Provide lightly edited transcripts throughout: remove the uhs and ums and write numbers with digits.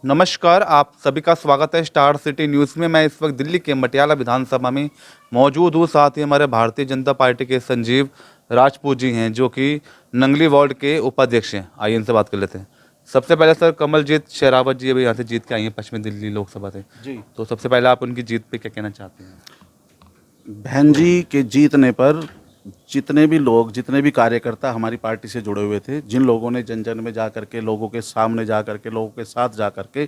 नमस्कार, आप सभी का स्वागत है स्टार सिटी न्यूज़ में। मैं इस वक्त दिल्ली के मटियाला विधानसभा में मौजूद हूँ। साथ ही हमारे भारतीय जनता पार्टी के संजीव राजपूत जी हैं, जो कि नंगली वार्ड के उपाध्यक्ष हैं। आइए इनसे बात कर लेते हैं। सबसे पहले सर, कमलजीत शेरावत जी अभी यहाँ से जीत के आई हैं पश्चिमी दिल्ली लोकसभा से जी। तो सबसे पहले आप उनकी जीत पे क्या कहना चाहते हैं? बहन जी के जीतने पर जितने भी लोग, जितने भी कार्यकर्ता हमारी पार्टी से जुड़े हुए थे, जिन लोगों ने जन जन में जा करके, लोगों के सामने जा करके, लोगों के साथ जा करके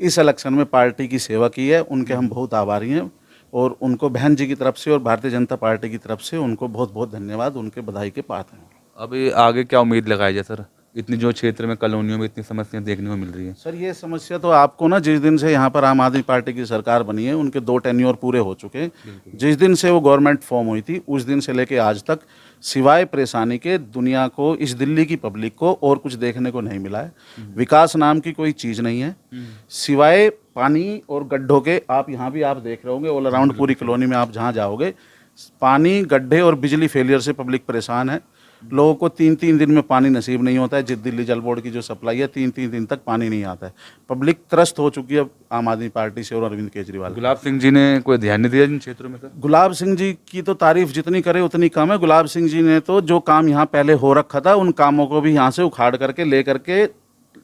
इस इलेक्शन में पार्टी की सेवा की है, उनके हम बहुत आभारी हैं। और उनको बहन जी की तरफ से और भारतीय जनता पार्टी की तरफ से उनको बहुत बहुत धन्यवाद, उनके बधाई के पात्र हैं। अभी आगे क्या उम्मीद लगाई जाए सर? इतनी जो क्षेत्र में कॉलोनियों में इतनी समस्याएं देखने को मिल रही है। सर, ये समस्या तो आपको ना, जिस दिन से यहाँ पर आम आदमी पार्टी की सरकार बनी है, उनके 2 टेन्योर पूरे हो चुके हैं। जिस दिन से वो गवर्नमेंट फॉर्म हुई थी, उस दिन से लेके आज तक सिवाय परेशानी के दुनिया को, इस दिल्ली की पब्लिक को और कुछ देखने को नहीं मिला है। विकास नाम की कोई चीज़ नहीं है सिवाय पानी और गड्ढों के। आप यहाँ भी आप देख रहे होंगे, ऑल अराउंड पूरी कॉलोनी में आप जहाँ जाओगे, पानी, गड्ढे और बिजली फेलियर से पब्लिक परेशान है। लोगों को 3-3 दिन में पानी नसीब नहीं होता है। जिस दिल्ली जल बोर्ड की जो सप्लाई है, 3-3 दिन तक पानी नहीं आता है। पब्लिक त्रस्त हो चुकी है आम आदमी पार्टी से और अरविंद केजरीवाल। गुलाब सिंह जी ने कोई ध्यान नहीं दिया इन क्षेत्रों में सर? गुलाब सिंह जी की तो तारीफ जितनी करे उतनी कम है। गुलाब सिंह जी ने तो जो काम यहाँ पहले हो रखा था, उन कामों को भी यहाँ से उखाड़ करके ले करके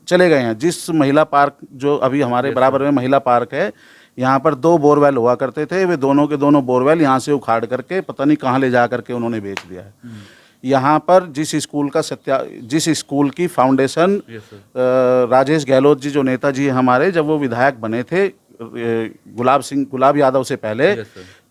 चले गए हैं। जिस महिला पार्क जो अभी हमारे बराबर में महिला पार्क है, यहाँ पर 2 बोरवेल हुआ करते थे, वे दोनों के दोनों बोरवेल यहाँ से उखाड़ करके पता नहीं कहाँ ले जा करके उन्होंने बेच दिया है। यहाँ पर जिस स्कूल की फाउंडेशन राजेश गहलोत जी जो नेताजी हमारे, जब वो विधायक बने थे गुलाब यादव से पहले,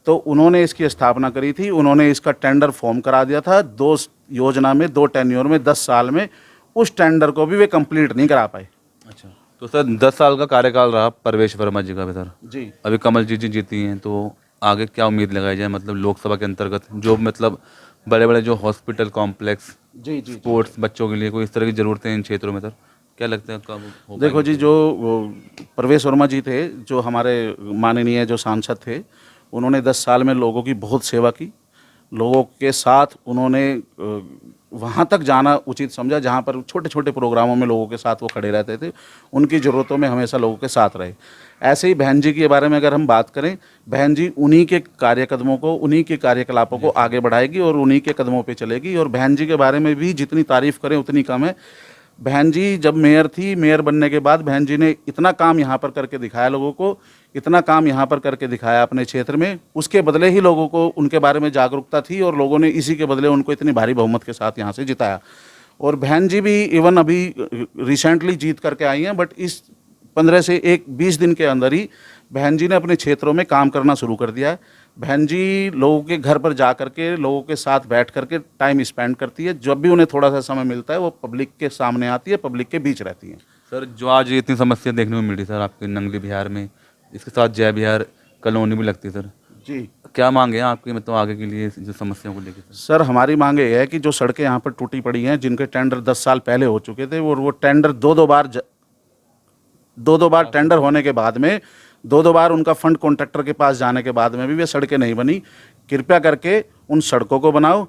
तो उन्होंने इसकी स्थापना करी थी। उन्होंने इसका टेंडर फॉर्म करा दिया था 2 योजना में, 2 टेन्योर में, 10 साल में। उस टेंडर को भी वे कंप्लीट नहीं करा पाए। अच्छा, तो सर 10 साल का कार्यकाल रहा परवेश वर्मा जी का भी सर। जी। अभी कमलजीत जी जीती हैं, तो आगे क्या उम्मीद लगाई जाए? मतलब लोकसभा के अंतर्गत जो मतलब बड़े बड़े जो हॉस्पिटल कॉम्प्लेक्स, जी जी स्पोर्ट्स बच्चों के लिए, कोई इस तरह की ज़रूरतें हैं इन क्षेत्रों में सर, क्या लगता है कब हो देखो जी, जो प्रवेश वर्मा जी थे, जो हमारे माननीय जो सांसद थे, उन्होंने 10 साल में लोगों की बहुत सेवा की। लोगों के साथ उन्होंने वहाँ तक जाना उचित समझा जहाँ पर छोटे छोटे प्रोग्रामों में लोगों के साथ वो खड़े रहते थे। उनकी ज़रूरतों में हमेशा लोगों के साथ रहे। ऐसे ही बहन जी के बारे में अगर हम बात करें, बहन जी उन्हीं के कार्यकदमों को, उन्हीं के कार्यकलापों को आगे बढ़ाएगी और उन्हीं के कदमों पे चलेगी। और बहन जी के बारे में भी जितनी तारीफ़ करें उतनी कम है। बहन जी जब मेयर थी, मेयर बनने के बाद बहन जी ने इतना काम यहाँ पर करके दिखाया लोगों को, इतना काम यहाँ पर करके दिखाया अपने क्षेत्र में। उसके बदले ही लोगों को उनके बारे में जागरूकता थी और लोगों ने इसी के बदले उनको इतनी भारी बहुमत के साथ यहाँ से जिताया। और बहन जी भी इवन अभी रिसेंटली जीत करके आई हैं, बट इस 15 से 20 दिन के अंदर ही बहन जी ने अपने क्षेत्रों में काम करना शुरू कर दिया है। बहन जी लोगों के घर पर जा करके, लोगों के साथ बैठ करके टाइम स्पेंड करती है। जब भी उन्हें थोड़ा सा समय मिलता है, वो पब्लिक के सामने आती है, पब्लिक के बीच रहती हैं। सर, जो आज इतनी समस्या देखने को मिल रही सर आपके नंगली बिहार में, इसके साथ जय बिहार कॉलोनी भी लगती है सर, जी। क्या मांगे हैं आपकी, मतलब आगे के लिए जो समस्याओं को लेकर? सर, हमारी मांग ये है कि जो सड़कें यहाँ पर टूटी पड़ी हैं, जिनके टेंडर 10 साल पहले हो चुके थे, और वो टेंडर दो बार टेंडर होने के बाद में, 2 बार उनका फंड कॉन्ट्रैक्टर के पास जाने के बाद में भी वे सड़कें नहीं बनी। कृपया करके उन सड़कों को बनाओ।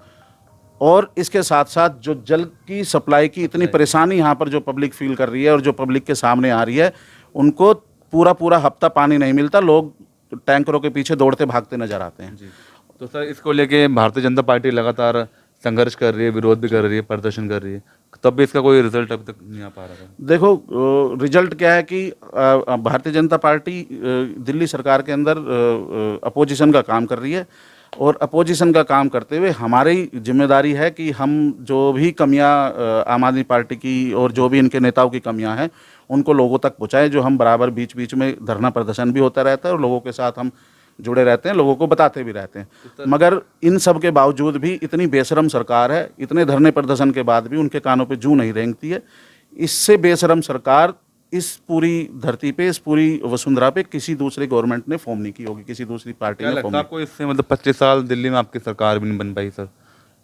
और इसके साथ साथ जो जल की सप्लाई की इतनी परेशानी यहाँ पर जो पब्लिक फील कर रही है और जो पब्लिक के सामने आ रही है, उनको पूरा हफ्ता पानी नहीं मिलता। लोग टैंकरों के पीछे दौड़ते भागते नजर आते हैं। जी, तो सर इसको लेके भारतीय जनता पार्टी लगातार संघर्ष कर रही है, विरोध भी कर रही है, प्रदर्शन कर रही है, तब भी इसका कोई रिजल्ट अभी तक नहीं आ पा रहा है। देखो, रिजल्ट क्या है कि भारतीय जनता पार्टी दिल्ली सरकार के अंदर अपोजिशन का काम कर रही है। और अपोजिशन का काम करते हुए हमारी जिम्मेदारी है कि हम जो भी कमियां आम आदमी पार्टी की और जो भी इनके नेताओं की कमियां हैं, उनको लोगों तक पहुंचाएं। जो हम बराबर बीच बीच में धरना प्रदर्शन भी होता रहता है और लोगों के साथ हम जुड़े रहते हैं, लोगों को बताते भी रहते हैं। मगर इन सब के बावजूद भी इतनी बेशरम सरकार है, इतने धरने प्रदर्शन के बाद भी उनके कानों पे जूं नहीं रेंगती है। इससे बेशरम सरकार इस पूरी धरती पे, इस पूरी वसुंधरा पे किसी दूसरे गवर्नमेंट ने फॉर्म नहीं की होगी, किसी दूसरी पार्टी क्या ने लगता फॉर्म है नहीं। आपको इससे, मतलब 25 साल दिल्ली में आपकी सरकार भी नहीं बन पाई सर,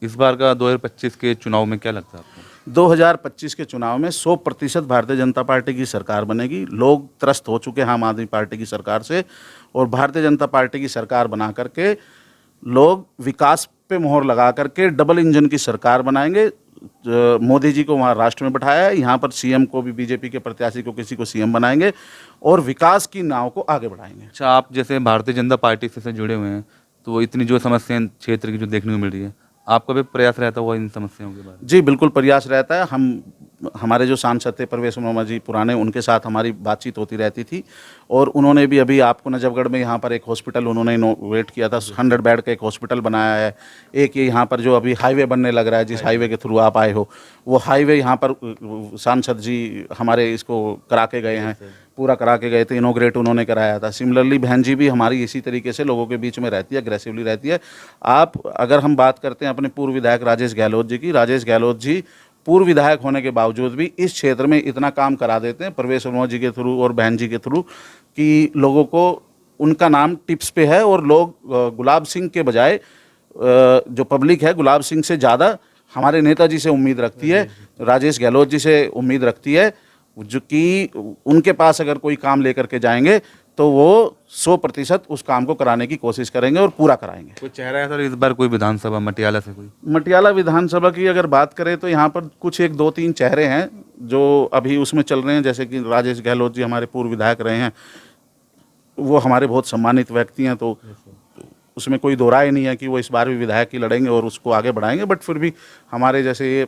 इस बार का 2025 के चुनाव में क्या लगता है आपको? 2025 के चुनाव में 100% भारतीय जनता पार्टी की सरकार बनेगी। लोग त्रस्त हो चुके हैं आम आदमी पार्टी की सरकार से, और भारतीय जनता पार्टी की सरकार बना करके लोग विकास पे मोहर लगा करके डबल इंजन की सरकार बनाएंगे। मोदी जी को वहाँ राष्ट्र में बैठाया है, यहाँ पर सीएम को भी, बीजेपी के प्रत्याशी को किसी को सीएम बनाएंगे और विकास की नाव को आगे बढ़ाएंगे। अच्छा, आप जैसे भारतीय जनता पार्टी से जुड़े हुए हैं, तो इतनी जो समस्याएं क्षेत्र की जो देखने को मिल रही है, आपका भी प्रयास रहता होगा इन समस्याओं के बारे में? जी बिल्कुल प्रयास रहता है। हमारे जो सांसद थे परवेश वर्मा जी पुराने, उनके साथ हमारी बातचीत होती रहती थी और उन्होंने भी अभी आपको नजफगढ़ में यहाँ पर एक हॉस्पिटल उन्होंने इनोवेट किया था, 100 बेड का एक हॉस्पिटल बनाया है। एक ये यहाँ पर जो अभी हाईवे बनने लग रहा है, जिस हाईवे के थ्रू आप आए हो, वो हाईवे यहाँ पर सांसद जी हमारे इसको करा के गए हैं, पूरा करा के गए थे, इनोग्रेट उन्होंने कराया था। सिमिलरली बहन जी भी हमारी इसी तरीके से लोगों के बीच में रहती है, अग्रेसिवली रहती है। आप अगर हम बात करते हैं अपने पूर्व विधायक राजेश गहलोत जी की, राजेश गहलोत जी पूर्व विधायक होने के बावजूद भी इस क्षेत्र में इतना काम करा देते हैं परवेश वर्मा जी के थ्रू और बहन जी के थ्रू कि लोगों को उनका नाम टिप्स पे है और लोग गुलाब सिंह के बजाय जो पब्लिक है गुलाब सिंह से ज़्यादा हमारे नेताजी से उम्मीद रखती है, राजेश गहलोत जी से उम्मीद रखती है, जो कि उनके पास अगर कोई काम लेकर के जाएंगे तो वो 100% उस काम को कराने की कोशिश करेंगे और पूरा कराएंगे। कोई चेहरा है सर इस बार कोई विधानसभा मटियाला से? कोई मटियाला विधानसभा की अगर बात करें तो यहाँ पर कुछ 1-2-3 चेहरे हैं जो अभी उसमें चल रहे हैं, जैसे कि राजेश गहलोत जी हमारे पूर्व विधायक रहे हैं, वो हमारे बहुत सम्मानित व्यक्ति हैं, तो उसमें कोई दो राय नहीं है कि वो इस बार भी विधायक ही लड़ेंगे और उसको आगे बढ़ाएंगे। बट फिर भी हमारे जैसे ये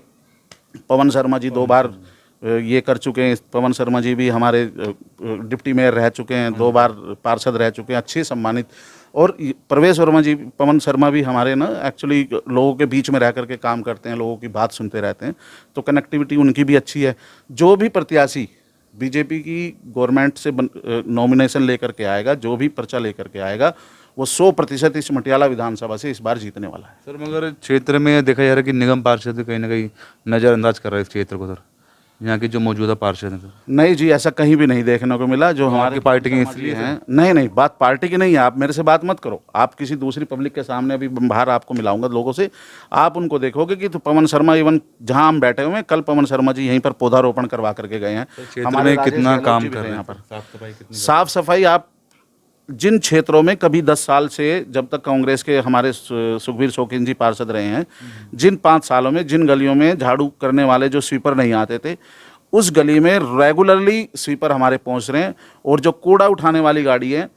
पवन शर्मा जी 2 बार ये कर चुके हैं, पवन शर्मा जी भी हमारे डिप्टी मेयर रह चुके हैं, 2 बार पार्षद रह चुके हैं, अच्छे सम्मानित। और परवेश वर्मा जी, पवन शर्मा भी हमारे ना एक्चुअली लोगों के बीच में रह करके काम करते हैं, लोगों की बात सुनते रहते हैं, तो कनेक्टिविटी उनकी भी अच्छी है। जो भी प्रत्याशी बीजेपी की गवर्नमेंट से नॉमिनेशन लेकर के आएगा, जो भी पर्चा लेकर के आएगा, वो 100% इस मटियाला विधानसभा से इस बार जीतने वाला है। सर मगर क्षेत्र में देखा जा रहा है कि निगम पार्षद कहीं ना कहीं नज़रअंदाज कर रहा है इस क्षेत्र को, सर यहाँ के जो मौजूदा पार्षद हैं सर? नहीं जी, ऐसा कहीं भी नहीं देखने को मिला। जो हमारी पार्टी के इसलिए हैं, नहीं, बात पार्टी की नहीं है। आप मेरे से बात मत करो, आप किसी दूसरी पब्लिक के सामने अभी बाहर आपको मिलाऊंगा लोगों से, आप उनको देखोगे कि तो पवन शर्मा, इवन जहां हम बैठे हुए हैं, कल पवन शर्मा जी यहीं पर पौधारोपण करवा करके गए हैं। हमारे कितना काम कर रहे हैं यहाँ पर? साफ सफाई आप जिन क्षेत्रों में कभी 10 साल से, जब तक कांग्रेस के हमारे सुखबीर शौकीन जी पार्षद रहे हैं, जिन 5 सालों में जिन गलियों में झाड़ू करने वाले जो स्वीपर नहीं आते थे, उस गली में रेगुलरली स्वीपर हमारे पहुंच रहे हैं। और जो कूड़ा उठाने वाली गाड़ी है,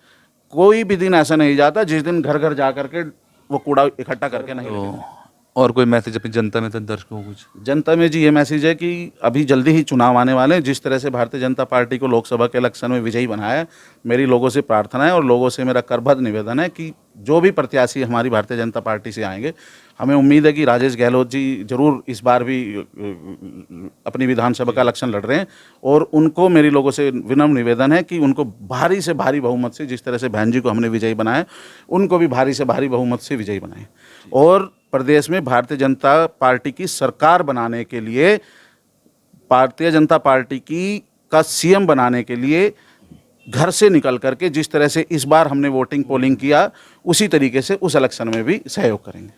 कोई भी दिन ऐसा नहीं जाता जिस दिन घर घर जा करके वो कूड़ा इकट्ठा करके नहीं लेके। और कोई मैसेज अपनी जनता में, दर्शकों को? कुछ जनता में जी ये मैसेज है कि अभी जल्दी ही चुनाव आने वाले हैं। जिस तरह से भारतीय जनता पार्टी को लोकसभा के इलेक्शन में विजयी बनाया है, मेरी लोगों से प्रार्थना है और लोगों से मेरा करबद्ध निवेदन है कि जो भी प्रत्याशी हमारी भारतीय जनता पार्टी से आएंगे, हमें उम्मीद है कि राजेश गहलोत जी जरूर इस बार भी अपनी विधानसभा का इलेक्शन लड़ रहे हैं, और उनको मेरी लोगों से विनम्र निवेदन है कि उनको भारी से भारी बहुमत से, जिस तरह से बहन जी को हमने विजयी बनाया, उनको भी भारी से भारी बहुमत से विजयी बनाएं और प्रदेश में भारतीय जनता पार्टी की सरकार बनाने के लिए, भारतीय जनता पार्टी का सीएम बनाने के लिए घर से निकल करके जिस तरह से इस बार हमने वोटिंग पोलिंग किया, उसी तरीके से उस इलेक्शन में भी सहयोग करेंगे।